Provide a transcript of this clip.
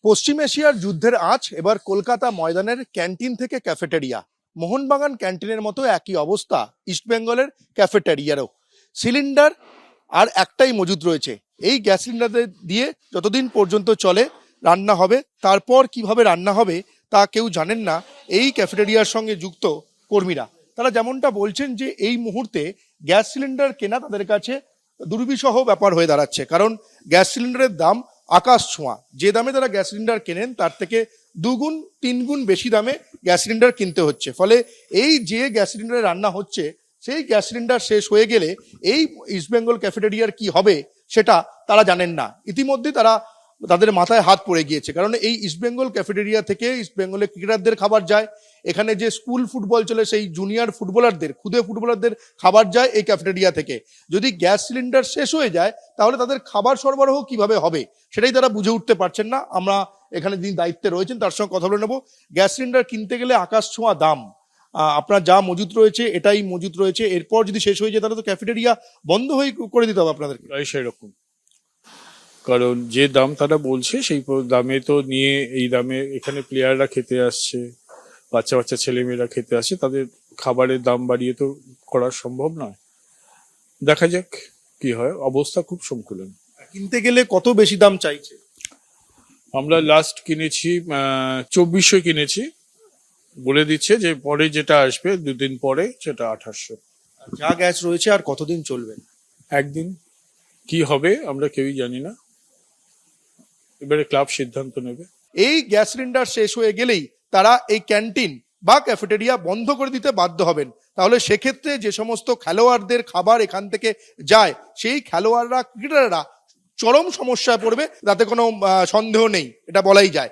পশ্চিম এশিয়ার যুদ্ধের আঁচ এবার কলকাতা ময়দানের ক্যান্টিন থেকে ক্যাফেটেরিয়া। মোহনবাগান ক্যান্টিনের মতো একই অবস্থা ইস্টবেঙ্গলের ক্যাফেটেরিয়ারও। সিলিন্ডার আর একটাই মজুদ রয়েছে। এই গ্যাস সিলিন্ডার দিয়ে যতদিন পর্যন্ত চলে রান্না হবে, তারপর কিভাবে রান্না হবে তা কেউ জানেন না এই ক্যাফেটেরিয়ার সঙ্গে যুক্ত কর্মীরা। তারা যেমনটা বলছেন যে এই মুহূর্তে গ্যাস সিলিন্ডার কেনা তাদের কাছে দুর্বিষহ ব্যাপার হয়ে দাঁড়াচ্ছে, কারণ গ্যাস সিলিন্ডারের দাম আকাশ ছোঁয়া। যে দামে তারা গ্যাস সিলিন্ডার কেনেন তার থেকে দুগুণ তিনগুণ বেশি দামে গ্যাস সিলিন্ডার কিনতে হচ্ছে। ফলে এই যে গ্যাস সিলিন্ডারে রান্না হচ্ছে সেই গ্যাস সিলিন্ডার শেষ হয়ে গেলে এই ইস্টবেঙ্গল ক্যাফেটেরিয়ার কি হবে সেটা তারা জানেন না। ইতিমধ্যে তাদের মাথায় হাত পড়ে গিয়েছে, কারণ এই ইস্টবেঙ্গল ক্যাফেটেরিয়া থেকে ইস্টবেঙ্গলের ক্রিকেটারদের খাবার যায়, এখানে যে স্কুল ফুটবল চলে সেই জুনিয়র ফুটবলারদের, খুদে ফুটবলারদের খাবার যায় এই ক্যাফেটেরিয়া থেকে। যদি গ্যাস সিলিন্ডার শেষ হয়ে যায় তাহলে তাদের খাবার সরবরাহ কিভাবে হবে সেটাই তারা বুঝে উঠতে পারছেন না। আমরা এখানে যিনি দায়িত্বে রয়েছেন তার সঙ্গে কথা বলে নেবো। গ্যাস সিলিন্ডার কিনতে গেলে আকাশ ছোঁয়া দাম, আপনার যা মজুত রয়েছে এটাই মজুত রয়েছে, এরপর যদি শেষ হয়ে যায় তাহলে তো ক্যাফেটেরিয়া বন্ধ হয়ে করে দিতে হবে আপনাদেরকে। সেরকম, কারণ যে দাম তারা বলছে সেই দামে তো নিয়ে এই দামে এখানে প্লেয়াররা খেতে আসছে, বাচ্চা বাচ্চা ছেলেমেয়েরা খেতে আসছে, তাদের খাবারের দাম বাড়িয়ে তো করা সম্ভব নয়। দেখা যাক কি হয়, অবস্থা খুব সংকুলন। কিনতে গেলে কত বেশি দাম চাইছে? আমরা লাস্ট কিনেছি 2400 কিনেছি, বলে দিচ্ছে যে পরে যেটা আসবে দুদিন পরে সেটা 2800। যা গ্যাস রয়েছে আর কতদিন চলবে? একদিন। কি হবে আমরা কেউই জানি না, এবারে ক্লাব সিদ্ধান্ত নেবে। এই গ্যাস সিলিন্ডার শেষ হয়ে গেলেই তারা এই ক্যান্টিন বা ক্যাফেটেরিয়া বন্ধ করে দিতে বাধ্য হবেন। তাহলে সেক্ষেত্রে যে সমস্ত খেলোয়াড়দের খাবার এখান থেকে যায় সেই খেলোয়াড়রা, ক্রিকেটাররা চরম সমস্যায় পড়বে, তাতে কোনো সন্দেহ নেই, এটা বলাই যায়।